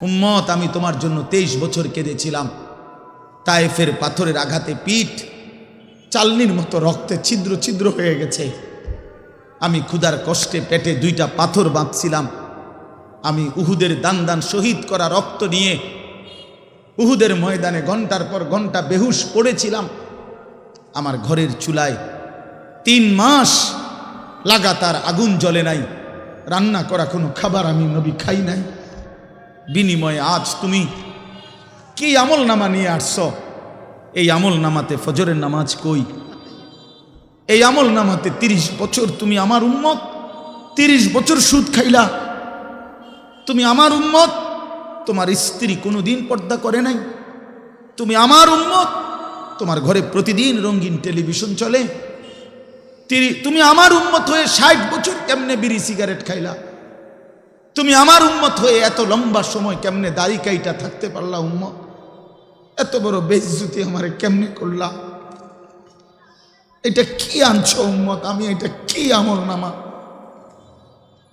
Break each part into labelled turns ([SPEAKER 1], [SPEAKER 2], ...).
[SPEAKER 1] উম্মত, আমি তোমার জন্য 23 বছর কেঁদেছিলাম। তায়েফের পাথরের আঘাতে পিঠ চালনির মতো রক্তে ছিদ্র ছিদ্র হয়ে গেছে। আমি ক্ষুধার কষ্টে পেটে 2টা পাথর বাঁধছিলাম। আমি উহুদের দান দান শহীদ করা রক্ত নিয়ে উহুদের ময়দানে ঘন্টার পর ঘন্টা বেহুশ পড়েছিলাম। আমার ঘরের চুলায় 3 মাস লাগাতার আগুন জ্বলে নাই, রান্না করা কোনো খাবার আমি নবী খাই নাই। বিনিময়ে আজ তুমি কি আমল নামা নিয়ে আসছ? এই আমল নামাতে ফজরের নামাজ কই? এই আমল নামাতে 30 বছর তুমি আমার উম্মত, 30 বছর সুদ খাইলা। তুমি আমার উম্মত, তোমার স্ত্রী কোনোদিন পর্দা করে নাই। তুমি আমার উম্মত, তোমার ঘরে প্রতিদিন রঙিন টেলিভিশন চলে। তুমি আমার উম্মত হয়ে 60 বছর কেমনে বিড়ি সিগারেট খাইলা? তুমি আমার উম্মত হয়ে এত লম্বা সময় কেমনে দাড়ি কাইটা থাকতে পারলা? উম্মত, এত বড় বেইজ্জতি আমারে কেমনে করলা? এটা কি আনছো উম্মত? আমি এটা কি আমল নামা?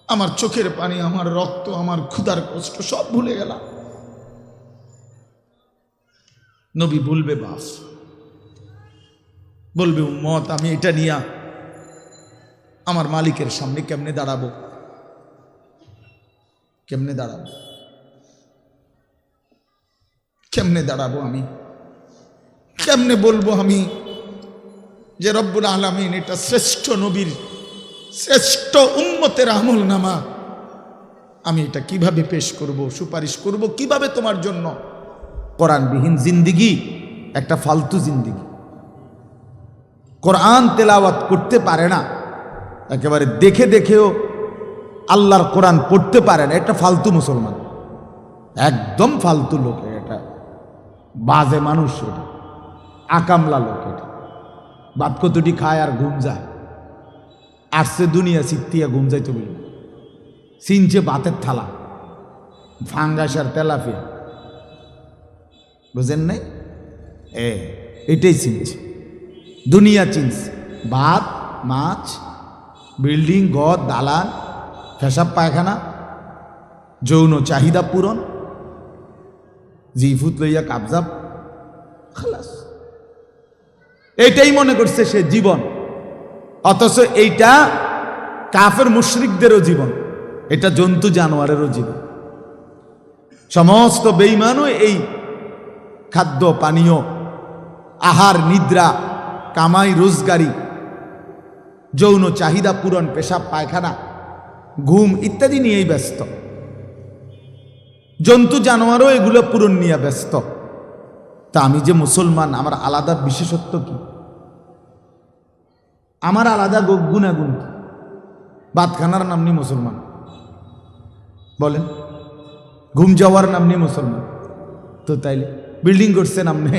[SPEAKER 1] আমার চোখের পানি, আমার রক্ত, আমার ক্ষুধার কষ্ট সব ভুলে গেলাম। নবী বলবে, বাস বলবে, উম্মত, আমি এটা নিয়ে আমার মালিকের সামনে কেমনে দাঁড়াবো? কেমনে দাঁড়াবো? কেমনে দাঁড়াবো? আমি কেমনে বলবো আমি যে রব্বুল আলামিন এটা শ্রেষ্ঠ নবীর শ্রেষ্ঠ উম্মতের আমল নামা? আমি এটা কিভাবে পেশ করব, সুপারিশ করব কিভাবে তোমার জন্য? কোরআনবিহীন জিন্দিগি একটা ফালতু জিন্দিগি। কোরআন তেলাওয়াত করতে পারে না, একেবারে দেখে দেখেও আল্লাহর কোরআন পড়তে পারে না, এটা ফালতু মুসলমান, একদম ফালতু লোক। এটা বাজে মানুষ, এটা আকামলা লোক। এটা বাদ কতটি খায় আর ঘুম যায়। আসছে দুনিয়া সিত্তিয়া ঘুম যাইতে বলি, চিনছে বাতের থালা, ফাঙ্গাস আর তেলাপিয়া, বুঝেন নাই? এটাই চিনছে, দুনিয়া চিনছে। ভাত, মাছ, বিল্ডিং, ঘর, দালান, পেশাব পায়খানা, যৌন চাহিদা পূরণ, জিফুত লইয়া কাবজাব, খালাস, এইটাই মনে করছে সে জীবন। অথচ এইটা কাফের মুশরিকদেরও জীবন, এটা জন্তু জানোয়ারেরও জীবন। সমস্ত বেঈমানও এই খাদ্য পানীয়, আহার, নিদ্রা, কামাই রোজগারি, যৌন চাহিদা পূরণ, পেশাব পায়খানা, ঘুম ইত্যাদি নিয়েই ব্যস্ত। জন্তু জানোয়ারও এগুলো পূরণ নিয়ে ব্যস্ত। তা আমি যে মুসলমান, আমার আলাদা বিশেষত্ব কি? আমার আলাদা গুণাগুণ কি? ভাতখানার নাম নিয়ে মুসলমান বলেন, ঘুম যাওয়ার নাম নিয়ে মুসলমান। তো তাইলে বিল্ডিং করছেন আপনি,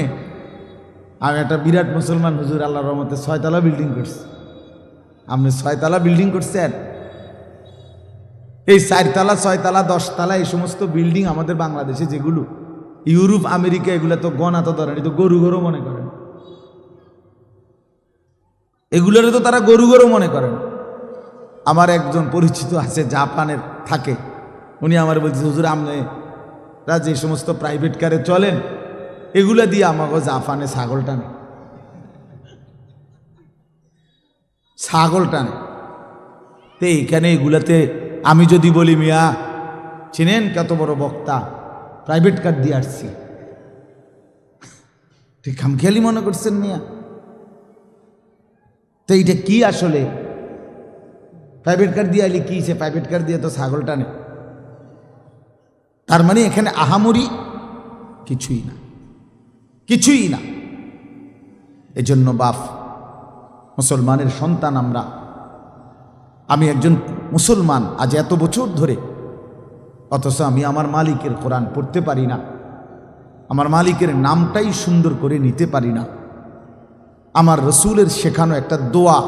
[SPEAKER 1] আমি একটা বিরাট মুসলমান হুজুর, আল্লাহর রহমতে 6 তলা বিল্ডিং করছে। আপনি 6 তলা বিল্ডিং করছেন? এই 4 তলা, 6 তলা, 10 তলা এই সমস্ত বিল্ডিং আমাদের বাংলাদেশে যেগুলো, ইউরোপ, আমেরিকা, এগুলো তো গণা তো ধরেন, তো গরু গরু মনে করেন। এগুলোরে তো তারা গরু গরু মনে করেন। আমার একজন পরিচিত আছে, জাপানের থাকে, উনি আমার বলছে, হুজুর আপনারা যে সমস্ত প্রাইভেট কারে চলেন, এগুলা দিয়ে আমাকে জাপানে ছাগল টানে, ছাগল টানে। তো এইখানে এগুলাতে আমি যদি বলি, মিয়া চিনেন কত বড় বক্তা, প্রাইভেট কার দিয়ে আসছি, ঠিক খামখেয়ালি মনে করছেন মিয়া? তো এইটা কি আসলে? প্রাইভেট কার দিয়ে আইলে কি? সে প্রাইভেট কার দিয়ে তো ছাগল টানে। তার মানে এখানে আহামরি কিছুই না, কিছুই না। এজন্য বাপ, মুসলমানের সন্তান আমরা, আমি একজন মুসলমান আজ এত বছর ধরে, অথচ আমি আমার মালিকের কোরআন পড়তে পারি না, আমার মালিকের নামটাই সুন্দর করে নিতে পারি না, আমার রসুলের শেখানো একটা দোয়া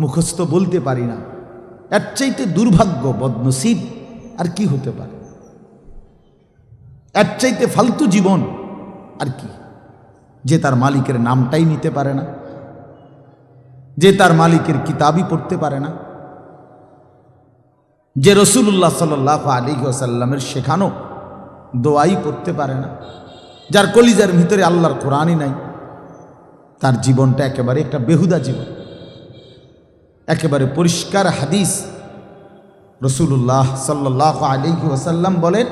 [SPEAKER 1] মুখস্থ বলতে পারি না। এর চাইতে দুর্ভাগ্য, বদনসিব আর কি হতে পারে? এর চাইতে ফালতু জীবন আর কি? যে তার মালিকের নামটাই নিতে পারে না, যে তার মালিকের কিতাবই পড়তে পারে না, যে রসুল্লাহ সাল্লাল্লাহু আলাইহি ওয়াসাল্লামের শেখানো দোয়াই পড়তে পারে না, যার কলিজার ভিতরে আল্লাহর কোরআনই নাই, তার জীবনটা একেবারে একটা বেহুদা জীবন। একেবারে পরিষ্কার হাদিস, রাসূলুল্লাহ সাল্লাল্লাহু আলাইহি ওয়াসাল্লাম বলেন,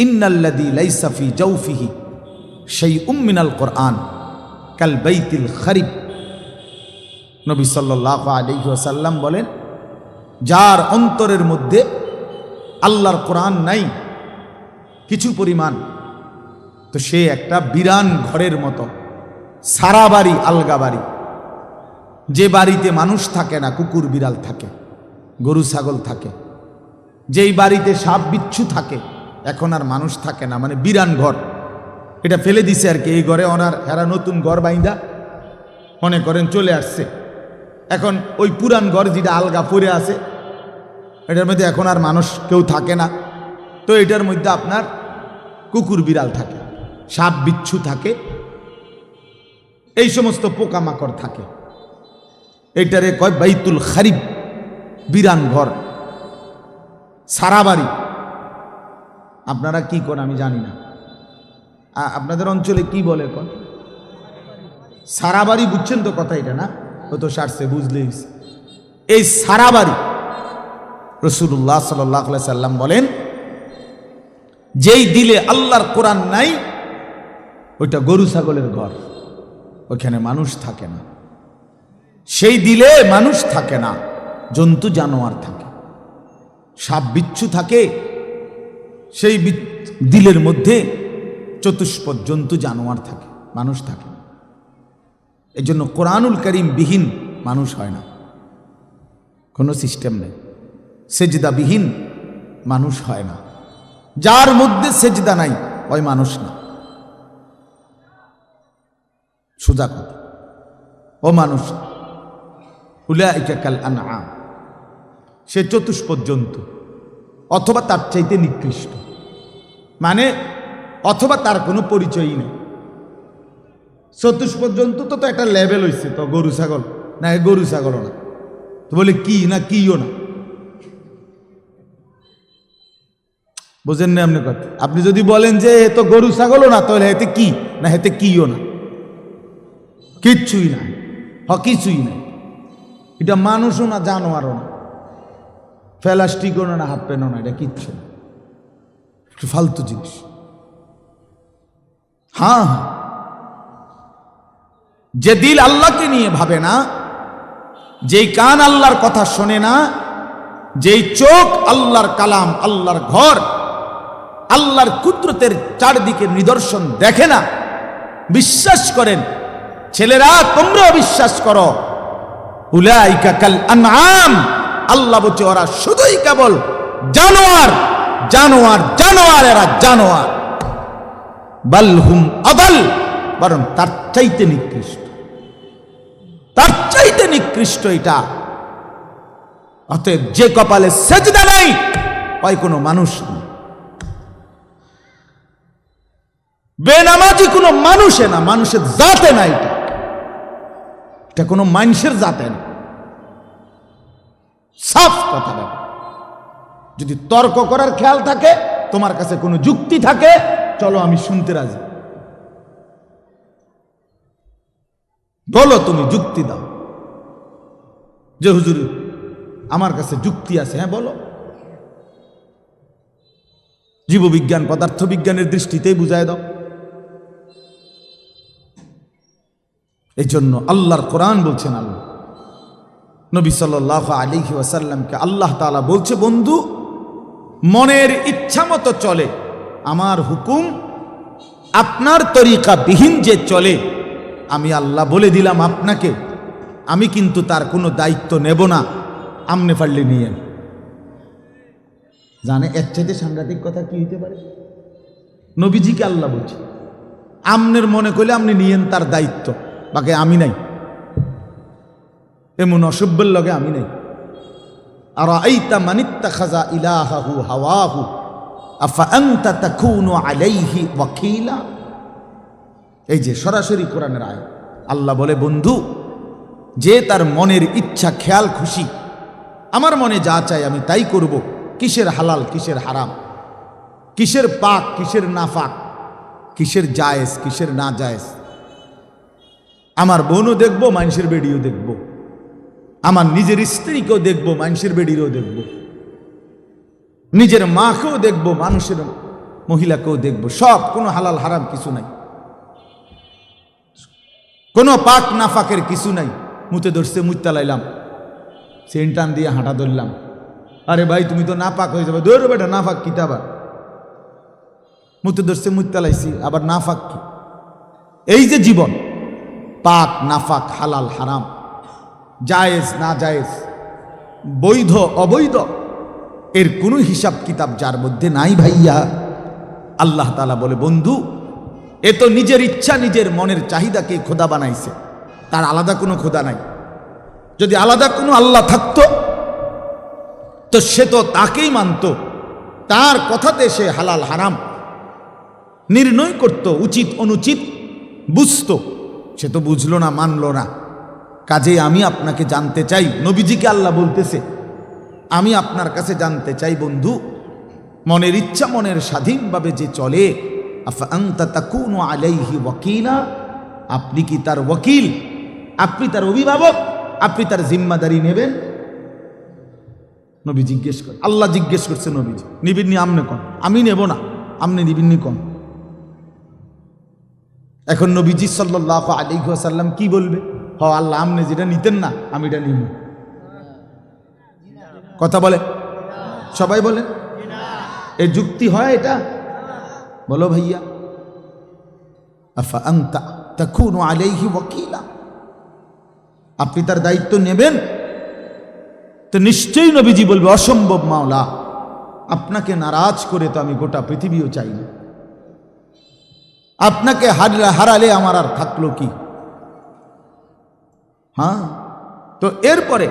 [SPEAKER 1] ইন্নাল্লাযী লাইসা ফী জাওফিহি শাইউম মিনাল কোরআন কাল বাইতিল খারিব। নবী সাল্লাল্লাহু আলাইহি ওয়াসাল্লাম বলেন, যার অন্তরের মধ্যে আল্লাহর কোরআন নাই কিছু পরিমাণ, তো সে একটা বিরান ঘরের মতো, সারা বাড়ি আলগা বাড়ি। যে বাড়িতে মানুষ থাকে না, কুকুর বিড়াল থাকে, গরু ছাগল থাকে, যেই বাড়িতে সাপ বিচ্ছু থাকে, এখন আর মানুষ থাকে না, মানে বিরান ঘর। এটা ফেলে দিছে আর কি, এই ঘরে এরা নতুন ঘর বাইন্দা মনে করেন চলে আসছে। এখন ওই পুরান ঘর যেটা আলগা পড়ে আছে, এটার মধ্যে এখন আর মানুষ কেউ থাকে না, তো এটার মধ্যে আপনার কুকুর বিড়াল থাকে, সাপ বিচ্ছু থাকে, এই সমস্ত পোকামাকড় থাকে। এইটারে কয় বাইতুল খারিব, বিরান ঘর, সারা বাড়ি। আপনারা কি করেন আমি জানি না, আপনাদের অঞ্চলে কি বলে কোন সারা বাড়ি, বুঝছেন তো কথা এটা না? ও তো সারছে, বুঝলেই। এই সারা বাড়ি রাসূলুল্লাহ সাল্লাল্লাহু আলাইহি সাল্লাম বলেন, যেই দিলে আল্লাহর কোরআন নাই, ওইটা গরু ছাগলের ঘর, ওইখানে মানুষ থাকে না। সেই দিলে মানুষ থাকে না, জন্তু জানোয়ার থাকে, সাপ বিচ্ছু থাকে, সেই দিলের মধ্যে চতুষ্পদ জন্তু জানোয়ার থাকে, মানুষ থাকে না। এই জন্য কোরআনুল কারীম বিহীন মানুষ হয় না, কোনো সিস্টেম নেই। সেজদা বিহীন মানুষ হয় না, যার মধ্যে সেজদা নাই ওই মানুষ না, সোজা কথা, ও মানুষ। উলাইকা কাল আনআম, সে চতুষ্পদ জন্তু অথবা তার চাইতে নিকৃষ্ট, মানে অথবা তার কোনো পরিচয়ই নেই। চতুষ্পদ জন্তু তো একটা লেভেল হয়েছে, তো গরু ছাগল না, গরু ছাগলও না, তো বলে কি না কিও না, বুঝেন না আপনি কথা? আপনি যদি বলেন যে এ তো গরু ছাগলও না, তাহলে হেতে কি না, হেতে কিও না, কিচ্ছুই না, কিছুই নাই। এটা মানুষও না, জানোয়ারও না, প্লাস্টিকও না, হাফ প্যান্টও না, এটা কিচ্ছু না, ফালতু জিনিস। হ্যাঁ, যে দিল আল্লাহকে নিয়ে ভাবে না, যেই কান আল্লাহর কথা শোনে না, যেই চোখ আল্লাহর কালাম, আল্লাহর ঘর, আল্লাহর কুদরতের চারদিকে নিদর্শন দেখে না, বিশ্বাস করেন ছেলেরা, তোমরাও বিশ্বাস করো, উলাইকা কাল আনআম, আল্লাহ বলছে ওরা শুধুই কেবল জানোয়ার, জানোয়ার, জানোয়ার, এরা জানোয়ার। বাল হুম আদাল, বরং তার চাইতে নিকৃষ্ট, তার চাইতে নিকৃষ্ট এটা। অতএব যে কপালে সেজদা নাই, ওই কোনো মানুষ নেই, বেনামাজি কোনো মানুষে না, মানুষের জাতে না, এটা কোনো মানুষের জাতে না, সাফ কথা বলে। যদি তর্ক করার খেয়াল থাকে, তোমার কাছে কোনো যুক্তি থাকে, চলো আমি শুনতে রাজি, বলো, তুমি যুক্তি দাও যে হুজুর আমার কাছে যুক্তি আছে, হ্যাঁ বলো। জীববিজ্ঞান পদার্থবিজ্ঞানের দৃষ্টিতেই বুঝায় দাও। এই জন্য আল্লাহর কোরআন বলছেন, আল্লাহ নবী সাল্লাল্লাহু আলাইহি ওয়াসাল্লামকে আল্লাহ তাআলা বলছে, বন্ধু মনের ইচ্ছা মতো চলে, আমার হুকুম আপনার তরিকা বিহীন যে চলে, আমি আল্লাহ বলে দিলাম আপনাকে, আমি কিন্তু তার কোনো দায়িত্ব নেব না, আমনে পারলে নিয়েন। জানে এর চাইতে সাংঘাতিক কথা কি হইতে পারে? নবীজিকে আল্লাহ বলছে, আমনের মনে করলে আপনি নিয়েন তার দায়িত্ব, বাকি আমি নাই, এমন অসভ্যের লগে আমি নাই। আর আইতা মানিত্তাখাযা ইলাহাহু হাওয়াহু আফা আনতা তাকুনু আলাইহি ওয়াকিলা। এই যে সরাসরি কোরআনের আয়াত, আল্লাহ বলে, বন্ধু যে তার মনের ইচ্ছা খেয়াল খুশি, আমার মনে যা চাই আমি তাই করব, কিসের হালাল কিসের হারাম কিসের পাক, কিসের নাফাক, কিসের জায়েজ, কিসের না জায়েজ। আমার বোনও দেখবো, মানুষের বেডিও দেখব, আমার নিজের স্ত্রীকেও দেখব, মানুষের বেডিরও দেখব, নিজের মাকেও দেখব, মানুষের মহিলাকেও দেখব, সব। কোনো হালাল হারাম কিছু নাই, কোনো পাক নাফাকের কিছু নাই। মুতে ধরছে, মুত্তা লাইলাম, সেন্টান দিয়ে হাঁটা ধরলাম, আরে ভাই তুমি তো না পাক হয়ে যাবে, ধরো বেটা না ফাঁক কিতা, আবার মুতে ধরছে মুত্তা লাইছি, আবার না ফাঁক কি? এই যে জীবন, পাক নাফাক, হালাল হারাম, জায়েজ না জায়েজ, বৈধ অবৈধ, এর কোনো হিসাব কিতাব যার মধ্যে নাই ভাইয়া। আল্লাহ তাআলা বলে, বন্ধু এ তো নিজের ইচ্ছা, নিজের মনের চাহিদাকে খোদা বানাইছে, তার আলাদা কোনো খোদা নাই। যদি আলাদা কোনো আল্লাহ থাকতো তো সে তো তাকেই মানত, তার কথাতে সে হালাল হারাম নির্ণয় করত, উচিত অনুচিত বুঝতো। সে তো বুঝলো না, মানলো না। কাজেই আমি আপনাকে জানতে চাই, নবীজিকে আল্লাহ বলতেছে, আমি আপনার কাছে জানতে চাই বন্ধু, মনের ইচ্ছা মনের স্বাধীনভাবে যে চলে, আফা আনতা তাকুনু আলাইহি ওয়াকিলা, আপনি কি তার ওয়াকিল, আপনি তার অভিভাবক, আপনি তার জিম্মাদারি নেবেন? নবী জিজ্ঞেস করে, আল্লাহ জিজ্ঞেস করছে, নবীজি নিবিন্নি আমনে কন, আমি নেব না, আমনে নিবিন্নি কন। এখন নবীজি সাল্লাল্লাহু আলাইহি ওয়াসাল্লাম কি বলবে? হ আল্লাহ, আমনে যেটা নিতেন না আমি এটা নিব। কথা বলে, সবাই বলে, এ যুক্তি হয় এটা? বলো ভাইয়া। আফা আনতা তাকুনু আলাইহি ওয়াকিলা, আপনি তার দায়িত্ব নেবেন? তো নিশ্চয়ই নবীজি বলবে, অসম্ভব মাওলা, আপনাকে নারাজ করে তো আমি গোটা পৃথিবীও চাই না, আপনাকে হারালে আমার আর থাকলো কি? হ্যাঁ, তো এরপরে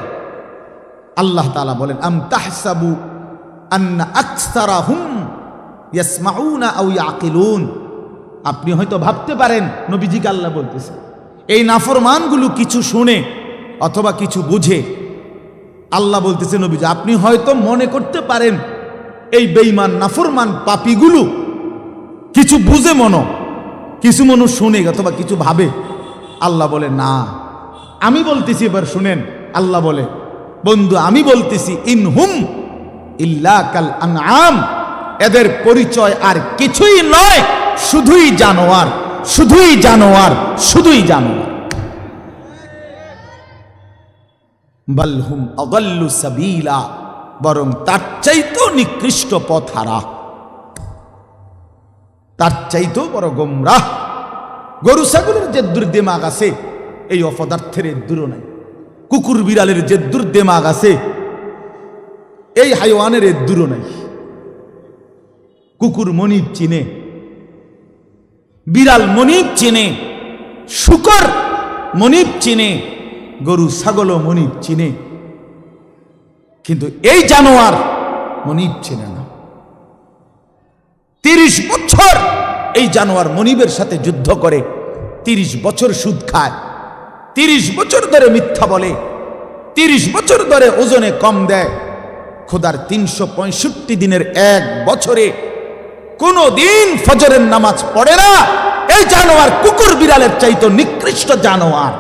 [SPEAKER 1] আল্লাহ তাআলা বলেন, আম তাহসাবু আন্না আকসারাহুম ইয়াসমাউনা আও ইয়াকিলুন, আপনি হয়তো ভাবতে পারেন, নবীজিকে আল্লাহ বলতেছে, এই নাফরমানগুলো কিছু শুনে অথবা কিছু বুঝে। আল্লাহ বলতেছে, নবীজি আপনি হয়তো মনে করতে পারেন এই বেঈমান নাফরমান পাপীগুলো কিছু বুঝে, কিছু মনো শুনে অথবা কিছু ভাবে। আল্লাহ বলে না, আমি বলতেছি, এবার শুনেন। আল্লাহ বলে, বন্ধু আমি বলতেছি, ইনহুম ইল্লা কাল আনআম, এদের পরিচয় আর কিছুই নয়, শুধুই জানোয়ার, শুধুই জানোয়ার, শুধুই জানোয়ার। বাল হুম আদাল্লু সাবিলা, বরং তার চাইতেও নিকৃষ্ট পথ হারা, তার চাইতেও বড় গোমরাহ। গরু ছাগলের যে দুর্দিমাগ আছে, এই অপদার্থের দূরও নাই। কুকুর বিড়ালের যে দুর্দিমাগ আছে, এই হাইওয়ানের দূরও নাই। কুকুর মনিব চিনে, বিড়াল মনিব চিনে, শুকর মনিব চিনে, গরু ছাগলও মনিব চিনে, কিন্তু এই জানোয়ার মনিব চিনে না। 30 বছর এই জানোয়ার মনিবের সাথে যুদ্ধ করে, 30 বছর সুদ খায়, 30 বছর ধরে মিথ্যা বলে, 30 বছর ধরে ওজনে কম দেয়। খোদার 365 দিনের এক বছরে কোনো দিন ফজরের নামাজ পড়ে না। এই জানোয়ার কুকুর বিড়ালের চাইতো নিকৃষ্ট জানোয়ার।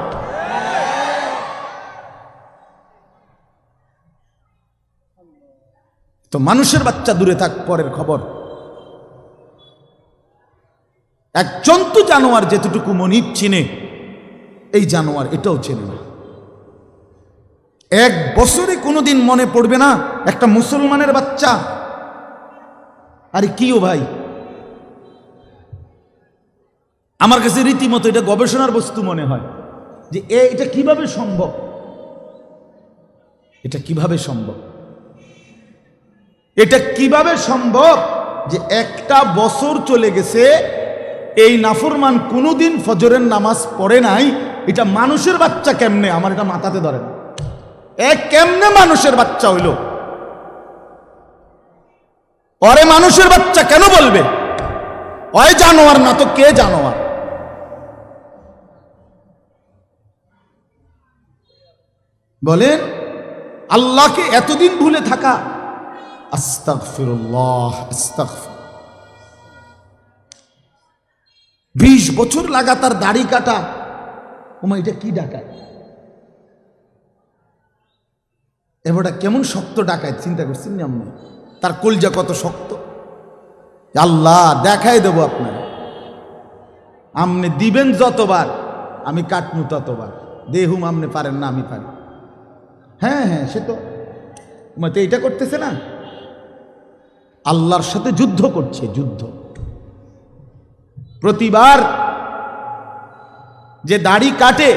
[SPEAKER 1] তো মানুষের বাচ্চা দূরে থাক, পরের খবর। এক জন্তু জানোয়ার যেতটুকু মনিব চিনে, এই জানোয়ার এটাও চেনে না। এক বছরে কোনোদিন মনে পড়বে না একটা মুসলমানের বাচ্চা, আরে কিও ভাই, আমার কাছে রীতিমতো এটা গবেষণার বস্তু মনে হয় যে এটা কিভাবে সম্ভব, এটা কিভাবে সম্ভব, এটা কিভাবে সম্ভব যে একটা বছর চলে গেছে, এই নাফরমান কোনোদিন ফজরের নামাজ পড়ে নাই। এটা মানুষের বাচ্চা কেমনে, আমার এটা মাথাতে ধরে না। কেমনে মানুষের বাচ্চা হইল? ওরে মানুষের বাচ্চা কেন বলবে? ওই জানোয়ার না তো কে জানোয়ার? বলেন, আল্লাহকে এতদিন ভুলে থাকা। আস্তাগফিরুল্লাহ, আস্তাগফির। 20 বছর লাগাতার দাড়ি কাটা, ওমা এটা কি ডাকায়? এবারটা কেমন শক্ত ডাকায় চিন্তা করছেন না আপনি? তার কলজা কত শক্ত। আল্লাহ দেখাই দেবো আপনার, আপনি দিবেন যতবার আমি কাটমু ততবার। দেহুম আপনি পারেন না, আমি পারি। হ্যাঁ হ্যাঁ, সে তো মতে এটা করতেছে না, আল্লাহর সাথে যুদ্ধ করছে, যুদ্ধ। প্রতিবার যে দাড়ি কাটে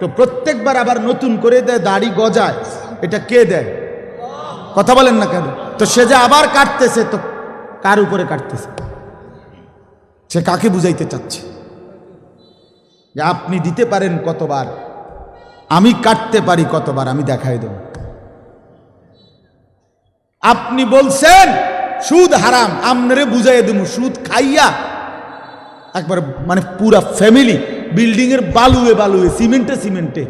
[SPEAKER 1] তো প্রত্যেকবার আবার নতুন করে দেয়, দাড়ি গজায়, এটা কে দেয়? কথা বলেন না কেন? তো সে যে আবার কাটতেছে, তো কার উপরে কাটতেছে? সে কাকে বুঝাইতে চাচ্ছে যে আপনি দিতে পারেন কতবার, আমি কাটতে পারি কতবার, আমি দেখাই দেব। আপনি বলছেন সুদ হারাম, আমনে বুঝাই দেব সুদ খাইয়া একবার মানে পুরা ফ্যামিলি বিল্ডিং এর বালুয়ে বালুয়ে, সিমেন্টে সিমেন্টে,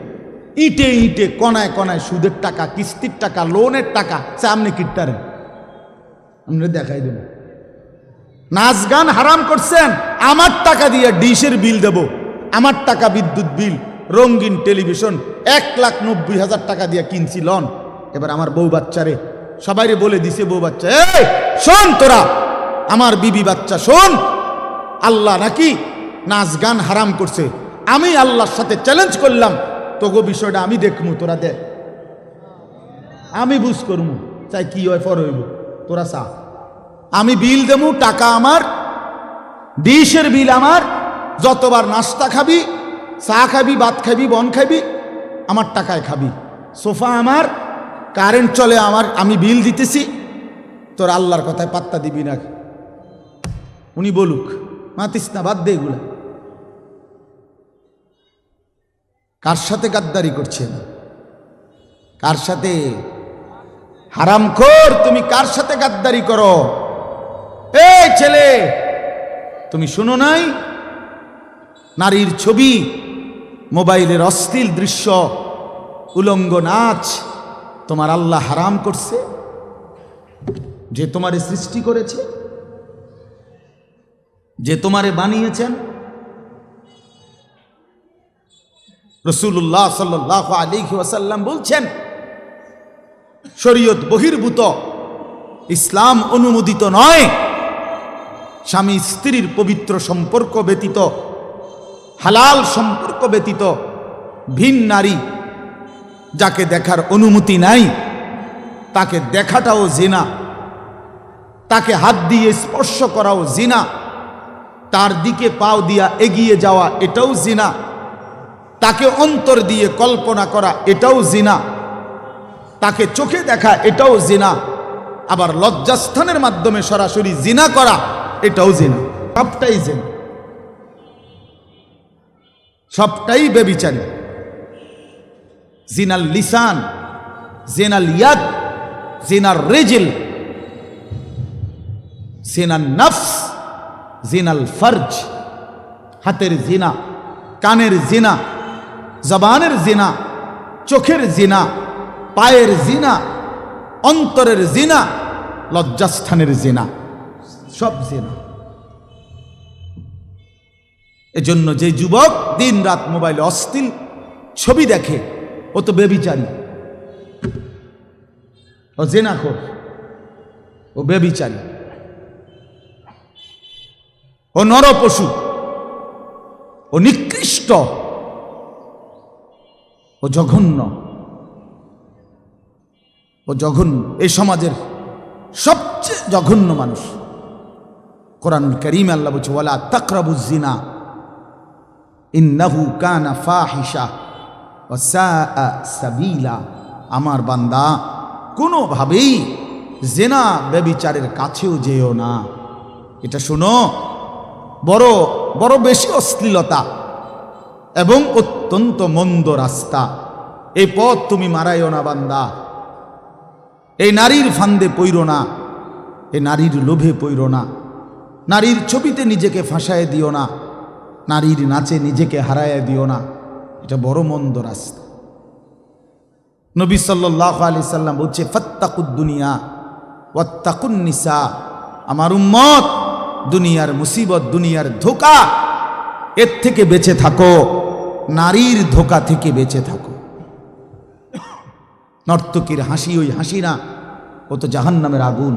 [SPEAKER 1] ইটে ইটে, কণায় কণায় সুদের টাকা, কিস্তির টাকা, লোনের টাকা সামনে কিটতারেন, আমরা দেখাই দেব। নাচ গান হারাম করছেন, আমার টাকা দিয়ে ডিশের বিল দেব, আমার টাকা বিদ্যুৎ বিল, রঙিন টেলিভিশন 1,90,000 টাকা দিয়ে কিনছি লন। এবার আমার বউ বাচ্চারে সবাইরে বলে দিছে, বউ বাচ্চা এই শোন, তোরা আমার বিবি বাচ্চা শোন, আল্লাহ নাকি নাচ গান হারাম করছে, আমি আল্লাহর সাথে চ্যালেঞ্জ করলাম, তোগো বিষয়টা আমি দেখমু, তোরা দেখ, আমি বুঝ করমু, চাই কি হয় ফর হইব, তোরা চা, আমি বিল দেবো, টাকা আমার, ডিশের বিল আমার, যতবার নাস্তা খাবি, চা খাবি, ভাত খাবি, বন খাবি, আমার টাকায় খাবি, সোফা আমার, কারেন্ট চলে আমার, আমি বিল দিতেছি, তোর আল্লাহর কথায় পাত্তা দিবি না। উনি বলুক, মাতিস না, বাদ দে এগুলা। কার সাথে গাদ্দারি করছেন? কার সাথে? হারামখোর, তুমি কার সাথে গাদ্দারি করো? এই ছেলে, তুমি শুনো নাই নারীর ছবি, মোবাইলের অশ্লীল দৃশ্য, উলঙ্গ নাচ তোমার আল্লাহ হারাম করছে, যে তোমারে সৃষ্টি করেছে, যে তোমারে বানিয়েছেন। রাসূলুল্লাহ সাল্লাল্লাহু আলাইহি ওয়াসাল্লাম বলছেন, শরীয়ত বহির্ভূত, ইসলাম অনুমোদিত নয়, স্বামী স্ত্রীর পবিত্র সম্পর্ক ব্যতীত, হালাল সম্পর্ক ব্যতীত ভিন নারী যাকে দেখার অনুমতি নাই, তাকে দেখাটাও জিনা, তাকে হাত দিয়ে স্পর্শ করাও জিনা, তার দিকে পাও দিয়া এগিয়ে যাওয়া এটাও জিনা, তাকে অন্তর দিয়ে কল্পনা করা এটাও জিনা, তাকে চোখে দেখা এটাও জিনা, আবার লজ্জাস্থানের মাধ্যমে সরাসরি জিনা করা এটাও জিনা। সবটাই জিনা, সবটাই ব্যভিচারী। জিনাল লিসান, জিনাল ইয়াদ, জিনার রিজল, জিনাল নফস, জিনাল ফরজ, হাতের জিনা, কানের জিনা, জবানের জিনা, চোখের জিনা, পায়ের জিনা, অন্তরের জিনা, লজ্জাস্থানের জিনা, সব জিনা। এজন্য যে যুবক দিন রাত মোবাইলে অশ্লীল ছবি দেখে, ও তো ব্যভিচারী, ও জিনাখোর, ও ব্যভিচারী, ও নরপশু, ও নিকৃষ্ট, ও জঘন্য, ও জঘন্য, এই সমাজের সবচেয়ে জঘন্য মানুষ। কোরআনুল কারীমে আল্লাহ বলছে, ওয়ালা তাকরাবুজ জিনা ইন্নাহু কানা ফাহিশা ওয়া সাআ সাবিলা। আমার বান্দা, কোনোভাবেই জিনা ব্যভিচারের কাছেও যেও না। এটা শোনো, বড় বড় বেশি অশ্লীলতা এবং অত্যন্ত মন্দ রাস্তা, এই পথ তুমি মারাইও না বান্দা। এই নারীর ফান্দে পইরো না, এই নারীর লোভে পইরো না, নারীর ছবিতে নিজেকে ফাঁসায় দিও না, নারীর নাচে নিজেকে হারায় দিও না, এটা বড় মন্দ রাস্তা। নবী সাল্লাল্লাহু আলাইহি সাল্লাম বলছে, ফাত্তাকুদ দুনিয়া ওয়াত্তাকুন নিসা। আমার উম্মত, দুনিয়ার মুসিবত, দুনিয়ার ধোঁকা এর থেকে বেঁচে থাকো, নারীর ধোঁকা থেকে বেঁচে থাকো। নর্তকীর হাসি ওই হাসি না, ও তো জাহান্নামের আগুন।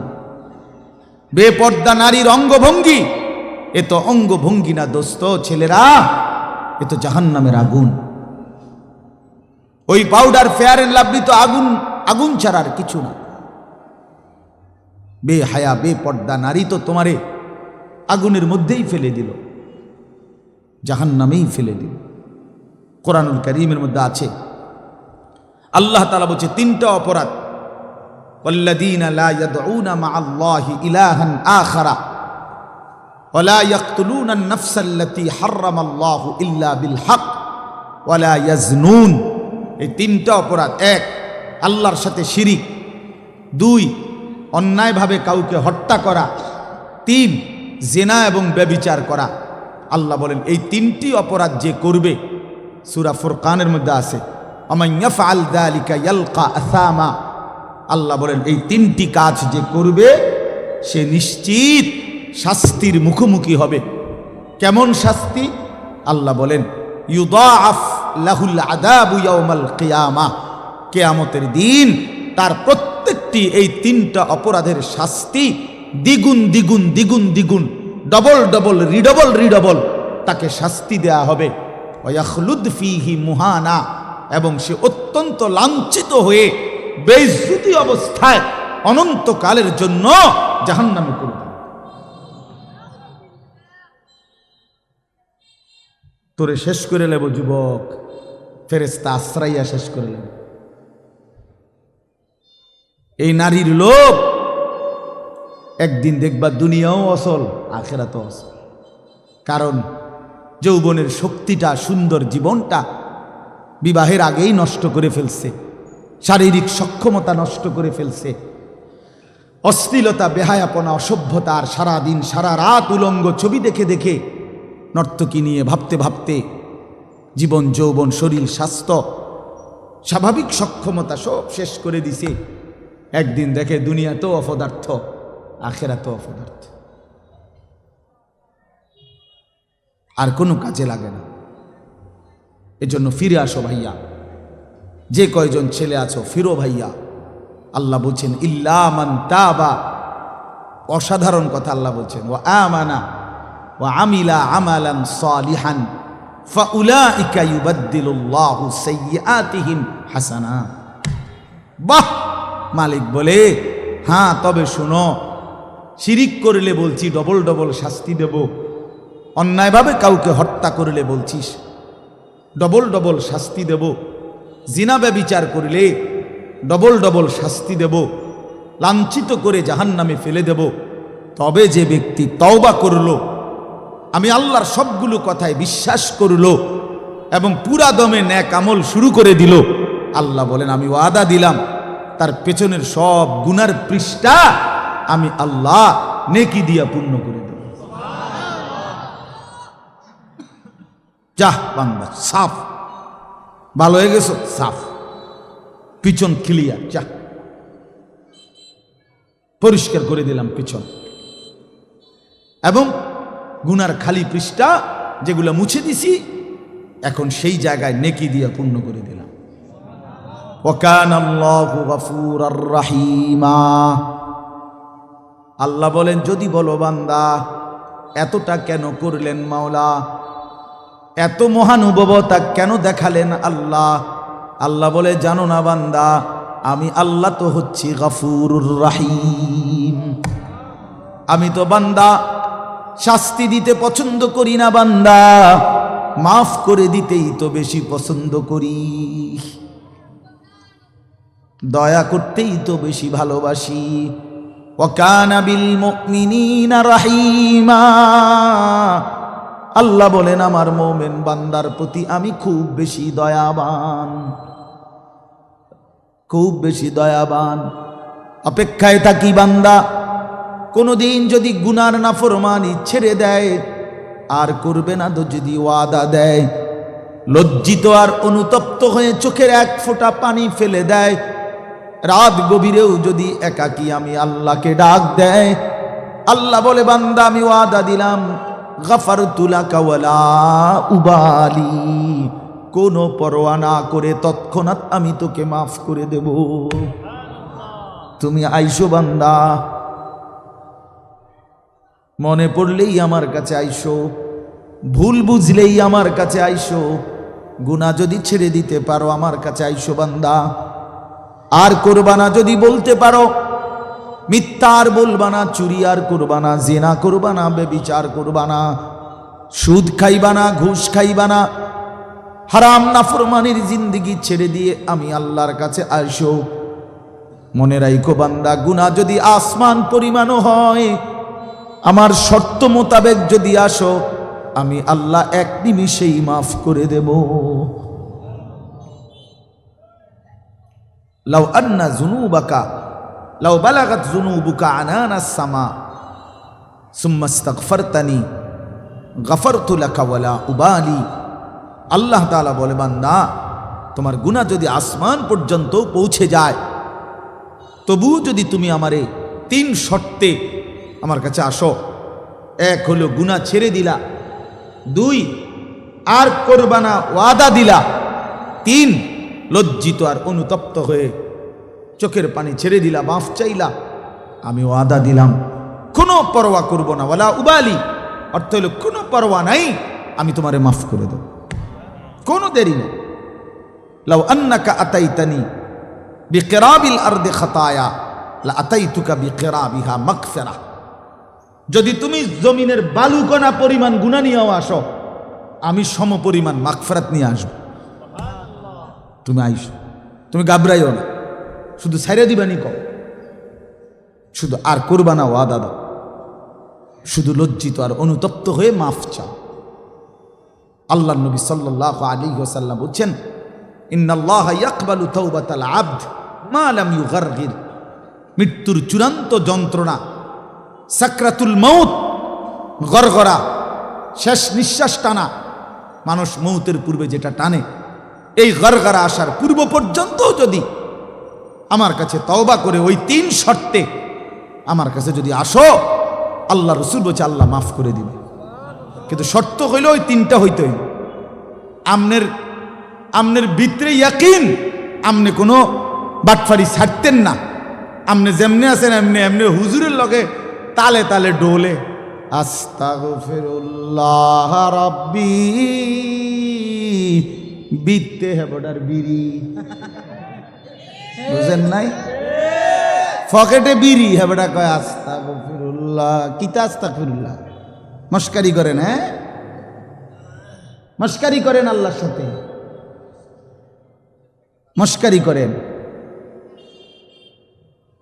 [SPEAKER 1] বেপর্দা নারীর অঙ্গভঙ্গি, এ তো অঙ্গভঙ্গি না দোস্ত ছেলেরা, এ তো জাহান্নামের আগুন। ওই পাউডার ফেয়ার এন্ড লাভলি তো আগুন, আগুন ছাড়ার কিছু না। বেহায়া বেপর্দা নারী তো তোমারে আগুনের মধ্যেই ফেলে দিল, জাহান্নামেই ফেলে দিল। কোরআনুল কারীমের মধ্যে আছে, আল্লাহ তাআলা বলছে তিনটা অপরাধ, ওয়াল্লাযীনা লা ইয়াদউনা মা'আল্লাহি ইলাহান আখারা ওয়া লা ইয়াকতুলুনা আন-নাফসাল্লাতী হাররামাল্লাহু ইল্লা বিল হক ওয়া লা ইয়াজনুন। এই তিনটা অপরাধ, এক আল্লাহর সাথে শিরিক, দুই অন্যায়ভাবে কাউকে হত্যা করা, তিন জিনা এবং ব্যভিচার করা। আল্লাহ বলেন এই তিনটি অপরাধ যে করবে, সূরা ফুরকানের মধ্যে আছে আমান ইয়াফআল যালিকা ইয়ালকা আসামা। আল্লাহ বলেন এই তিনটি কাজ যে করবে সে নিশ্চিত শাস্তির মুখোমুখি হবে। কেমন শাস্তি? আল্লাহ বলেন ইউদাআফ লাহুল আযাবু ইয়াউমাল কিয়ামা, কিয়ামতের দিন তার প্রত্যেকটি এই তিনটা অপরাধের শাস্তি দ্বিগুণ দ্বিগুণ দ্বিগুণ দ্বিগুণ, ডবল ডবল রিডবল রিডবল তাকে শাস্তি দেয়া হবে। ওয়াখলুদ ফীহি মুহানা, এবং সে অত্যন্ত লাঞ্ছিত হয়ে বেইজ্জতি অবস্থায় অনন্তকালের জন্য জাহান্নামে পড়বে। তোরে শেষ করে নেব যুবক, ফেরেশতা আশ্রাইয়া শেষ করে নেব। এই নারীর লোভ একদিন দেখবা দুনিয়াও অসল, আখিরাতও অসল। কারণ যৌবনের শক্তিটা, সুন্দর জীবনটা বিবাহের আগেই নষ্ট করে ফেলছে, শারীরিক সক্ষমতা নষ্ট করে ফেলছে, অশ্লীলতা, বেহায়াপনা, অসভ্যতা, আর সারাদিন সারা রাত উলঙ্গ ছবি দেখে দেখে নর্তকী নিয়ে ভাবতে ভাবতে জীবন, যৌবন, শরীর, স্বাস্থ্য, স্বাভাবিক সক্ষমতা সব শেষ করে দিছে। একদিন দেখে দুনিয়াতেও অপদার্থ, আখিরাতেও অপদার্থ, আর কোনো কাজে লাগে না। এজন্য ফিরে আসো ভাইয়া, যে কয়জন ছেলে আছো ফিরো ভাইয়া। আল্লাহ বলছেন ইল্লা মান তাবা, অসাধারণ কথা আল্লাহ বলছেন, ওয়া আমানা ওয়া আমিলা আমালান সালিহান ফাউলাইকা ইউবাদদিলুল্লাহু সাইয়্যাতিহিম হাসানাত। বাহ! মালিক বলে হ্যাঁ, তবে শোনো, শিরিক করলে বলছি ডবল ডবল শাস্তি দেব, অন্যায়ভাবে কাউকে হত্যা করলে বলছিস ডবল ডবল শাস্তি দেব, জিনা ব্যভিচার করলে ডবল ডবল শাস্তি দেব, লাঞ্ছিত করে জাহান্নামে ফেলে দেব। তবে যে ব্যক্তি তওবা করলো, আমি আল্লাহর সবগুলো কথায় বিশ্বাস করলো এবং পুরা দমে নেক আমল শুরু করে দিল, আল্লাহ বলেন আমি ওয়াদা দিলাম তার পেছনের সব গুনার পৃষ্ঠা আমি আল্লাহ নেকি দিয়া পূর্ণ করে দেব। যাহ বান্দা, সাফ, ভালো হয়ে গেছো, সাফ, পিছন ক্লিয়ার, যা পরিষ্কার করে দিলাম পিছন, এবং গুনার খালি পৃষ্ঠা যেগুলো মুছে দিছি এখন সেই জায়গায় নেকি দিয়া পূর্ণ করে দিলাম। ওয়া কানাল্লাহু গফুরার রাহিমা। আল্লাহ বলেন যদি বলো বান্দা এতটা কেন করলেন মাওলা, এত মহানুভবতা কেন দেখালেন আল্লাহ? আল্লাহ বলে জানো না বান্দা, আমি আল্লাহ তো হচ্ছি গফুরুর রাহিম। আমি তো বান্দা শাস্তি দিতে পছন্দ করি না বান্দা, মাফ করে দিতেই তো বেশি পছন্দ করি, দয়া করতেই তো বেশি ভালোবাসি। ওয়া কানা বিল মুমিনিনা রাহিমা। আল্লাহ বলেন আমার মুমিন বান্দার প্রতি আমি খুব বেশি দয়াবান, খুব বেশি দয়াবান। অপেক্ষায় থাকি বান্দা কোনদিন যদি গুনার নাফরমানি ছেড়ে দেয় আর করবে না, তো যদি ওয়াদা দেয়, লজ্জিত আর অনুতপ্ত হয়ে চোখের এক ফোঁটা পানি ফেলে দেয়, রাত গভীরেও যদি একাকী আমি আল্লাহকে ডাক দেয়, আল্লাহ বলে বান্দা আমি ওয়াদা দিলাম গাফারতু লাকা ওয়ালা উবালি, কোনো পরোয়া না করে তৎক্ষণাৎ আমি তোকে মাফ করে দেব। তুমি আইসো বান্দা, মনে পড়লেই আমার কাছে আইসো, ভুল বুঝলেই আমার কাছে আইসো, গুনাহ যদি ছেড়ে দিতে পারো আমার কাছে আইসো বান্দা। আর করবা না যদি বলতে পারো, মিথ্যা আর বলবা না, চুরি আর করবা না, জিনা করবা না, ব্যভিচার করবা না, সুদ খাইবা না, ঘুষ খাইবা না, হারাম নাফরমানির জিন্দেগি ছেড়ে দিয়ে আমি আল্লাহর কাছে আইসো। মনে রাখো বান্দা, গুনাহ যদি আসমান পরিমাণও হয়, আমার শর্ত মোতাবেক যদি আসো, আমি আল্লাহ এক নিমিষেই মাফ করে দেব। লাউ আন্না যুনুবাকা লাউ বালাগাত যুনুবুকা আনানাস সামা সুম্মা ইস্তাগফারতানি গাফারতু লাকা ওয়ালা উবালি। আল্লাহ তাআলা বলে, বান্দা তোমার গুনাহ যদি আসমান পর্যন্ত পৌঁছে যায়, তবু যদি তুমি আমারে 3 শর্তে আমার কাছে আসো, 1 হলো গুনাহ ছেড়ে দিলা, 2 আর করবা না ওয়াদা দিলা, 3 লজ্জিত আর অনুতপ্ত হয়ে চোখের পানি ছেড়ে দিলা, মাফ চাইলা, আমি ওয়াদা দিলাম কোনো পরোয়া করব না, ওয়ালা উবালি অর্থ হলো কোনো পরোয়া নাই, আমি তোমারে মাফ করে দেব, কোনো দেরি নেই। লাউ আন্নাকা আতাইতানি বিকিরাবিল আরদি খাতায়া লা আতাইতুকা বিকিরাবিহা মাগফিরাহ। যদি তুমি জমিনের বালুকণা পরিমাণ গুনাহ নিয়েও আসো, আমি সম পরিমাণ মাগফিরাত নিয়ে আসবো। তুমি আইসো, তুমি ঘাবড়াইও না, শুধু ছাইরা দিবানি কও, শুধু আর করবা না ওয়াদা দাও, শুধু লজ্জিত আর অনুতপ্ত হয়ে মাফ চাও। আল্লাহ নবী সাল্লাল্লাহু আলাইহি ওয়াসাল্লাম বলছেন, ইন্নাল্লাহা ইয়াকবালু তাওবাতাল আবদ মা লাম ইউগারগির। মৃত্যুর চূড়ান্ত যন্ত্রণা, সাকরাতুল মউত, গরগরা, শেষ নিঃশ্বাস টানা, মানুষ মৌতের পূর্বে যেটা টানে, এই গরগরা আসার পূর্ব পর্যন্ত যদি আমার কাছে তওবা করে ওই 3 শর্তে আমার কাছে যদি আসো, আল্লাহ রসুল বলছে আল্লাহ মাফ করে দিবে। কিন্তু শর্ত হইল ওই 3টা হইতে হইল। আমনের ভিতরে ইয়াকিন, আমনে কোনো বাটফারি ছাড়তেন না, আমনে যেমনে আছেন এমনি এমনি হুজুরের লগে তালে তালে ডোলে, আস্তাগফিরুল্লাহ রাব্বি বিতে হেবডার বিড়ি, বুঝেন নাই, পকেটে বিড়ি, হেবডা কয় আস্তাগফিরুল্লাহ, কিতা আস্তাগফিরুল্লাহ, মস্কারি করেন, হ্যাঁ মস্কারি করেন, আল্লাহর সাথে মস্কারি করেন,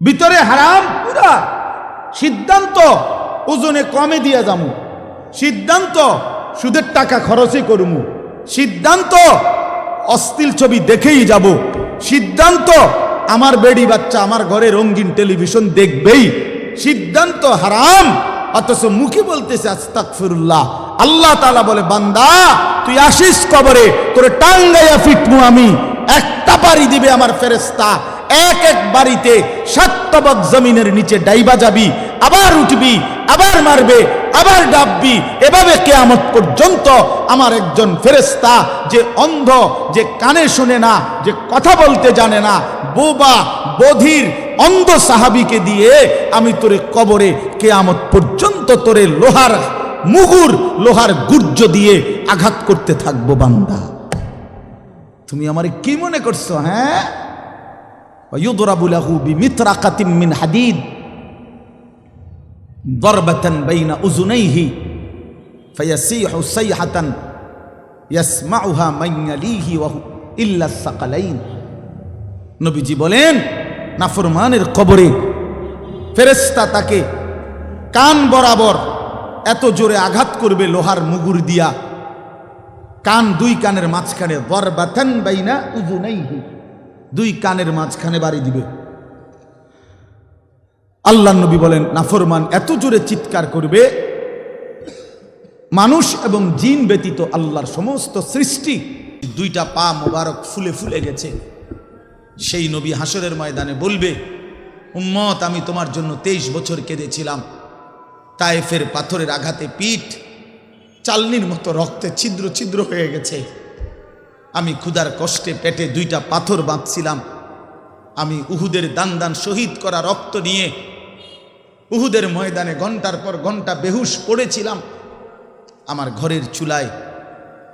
[SPEAKER 1] ভিতরে হারাম পুরা, সিদ্ধান্ত ওজনে কমে দিয়া যামু, সিদ্ধান্ত সুদের টাকা খরচই করমু, সিদ্ধান্ত অশ্লীল ছবি দেখেই যাব, সিদ্ধান্ত আমার বেডি বাচ্চা আমার ঘরে রঙিন টেলিভিশন দেখবেই, সিদ্ধান্ত হারাম, অথচ মুখে বলতেছে আস্তাগফিরুল্লাহ। আল্লাহ তাআলা বলে, বান্দা তুই আসিস কবরে, তোরে টাঙ্গাইয়া ফিটমু আমি, একটা বাড়ি দিবে আমার ফেরেশতা, এক এক বাড়িতে 7 তবক জমিনের নিচে ডাইবা যাবি, আবার উঠবি, আবার মারবে, আবার ডাববি, এভাবে কিয়ামত পর্যন্ত আমার একজন ফেরেশতা, যে অন্ধ, যে কানে শুনে না, যে কথা বলতে জানে না, বোবা বধির অন্ধ সাহাবীকে দিয়ে আমি তোরে কবরে কিয়ামত পর্যন্ত তোরে লোহার মুগুর, লোহার গুর্জ দিয়ে আঘাত করতে থাকবো। বান্দা তুমি আমারে কি মনে করছো? হ্যাঁ, ইউদরাবু লাহু বিমিতরাকাতিন মিন হাদিদ দরবাতান বাইনা উযুনাইহি ফায়াসিহু সাইহাতান ইয়াসমাউহা মান ইয়ালিহি ওয়া ইল্লা সাকালাইন। নবীজি বলেন, নাফরমানের কবরে ফেরেশতা তাকে কান বরাবর এত জোরে আঘাত করবে লোহার মুগুর দিয়া, কান 2 কানের মাঝখানে, দরবাতান বাইনা উযুনাইহি, 2 কানের মাঝখানে বাড়ি দিবে। আল্লাহ নবী বলেন, নাফরমান এত জোরে চিৎকার করবে, মানুষ এবং জিন ব্যতীত আল্লাহর সমস্ত সৃষ্টি 2টা পা মোবারক ফুলে ফুলে গেছে। সেই নবী হাসরের ময়দানে বলবে, উম্মত আমি তোমার জন্য 23 বছর কেঁদেছিলাম, তায়েফের পাথরের আঘাতে পিঠ, চালনির মতো রক্তে ছিদ্র ছিদ্র হয়ে গেছে। আমি ক্ষুধার কষ্টে পেটে 2টা পাথর বাঁধছিলাম। আমি উহুদের দান দান শহীদ করা রক্ত নিয়ে উহুদের ময়দানে ঘন্টার পর ঘন্টা বেহুশ পড়েছিলাম। আমার ঘরের চুলায়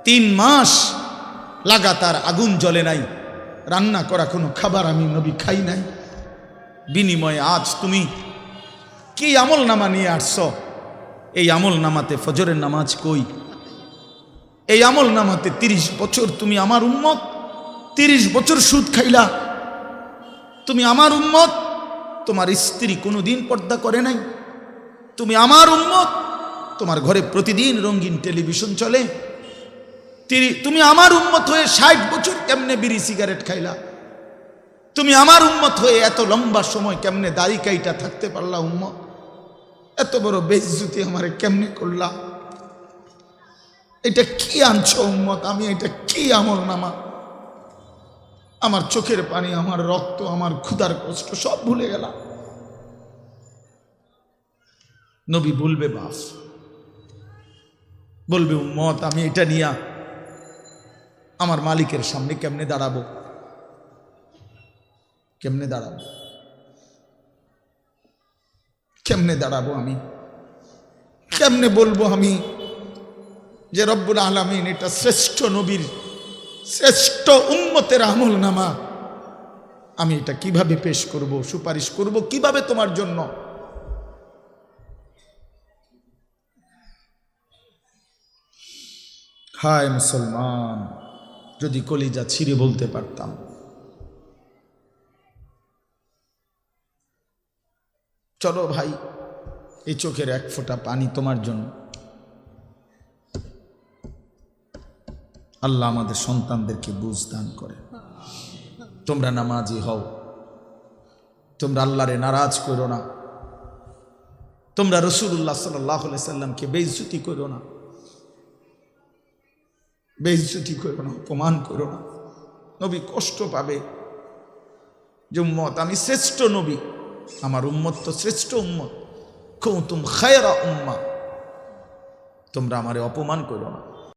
[SPEAKER 1] 3 মাস লাগাতার আগুন জ্বলে নাই, রান্না করা কোনো খাবার আমি নবী খাই নাই। বিনিময়ে আজ তুমি কি আমল নামা নিয়ে আসছ? এই আমল নামাতে ফজরের নামাজ কই? এই আমল নামাতে 30 বছর তুমি আমার উম্মত, 30 বছর সুদ খাইলা। তুমি আমার উম্মত, তোমার স্ত্রী কোনোদিন পর্দা করে নাই। তুমি আমার উম্মত, তোমার ঘরে প্রতিদিন রঙিন টেলিভিশন চলে। তুমি আমার উম্মত হয়ে 60 বছর কেমনে বিড়ি সিগারেট খাইলা? তুমি আমার উম্মত হয়ে এত লম্বা সময় কেমনে দাড়ি কাইটা থাকতে পারলা? উম্মত, এত বড় বেইজ্জতি আমারে কেমনে করলা? এটা কি আনছো উম্মত? আমি এটা কি আমল নামা? আমার চোখের পানি, আমার রক্ত, আমার ক্ষুধার কষ্ট সব ভুলে গেলাম। নবী বলবে বাপ, বলবে উম্মত, আমি এটা নিয়া আমার মালিকের সামনে কেমনে দাঁড়াবো? কেমনে দাঁড়াবো? কেমনে দাঁড়াবো? আমি কেমনে বলবো আমি যে রব্বুল আলামিন এটা শ্রেষ্ঠ নবীর শ্রেষ্ঠ উম্মতের আমল নামা, আমি এটা কিভাবে পেশ করব, সুপারিশ করব কিভাবে তোমার জন্য? হায় মুসলমান, যদি কলিজা ছিঁড়ে বলতে পারতাম, চলো ভাই, এই চোখের 1 ফোঁটা পানি তোমার জন্য। আল্লাহ আমাদের সন্তানদেরকে বুঝ দান করে। তোমরা নামাজি হও, তোমরা আল্লাহরে নারাজ করো না, তোমরা রাসূলুল্লাহ সাল্লাল্লাহু আলাইহি সাল্লামকে বেইজ্জতি করো না, বেইজ্জতি করো না, অপমান করো না। নবী কষ্ট পাবে যে উম্মত আমি শ্রেষ্ঠ নবী, আমার উম্মত তো শ্রেষ্ঠ উম্মত, কুনতুম খায়রা উম্মাহ, তোমরা আমারে অপমান করো না।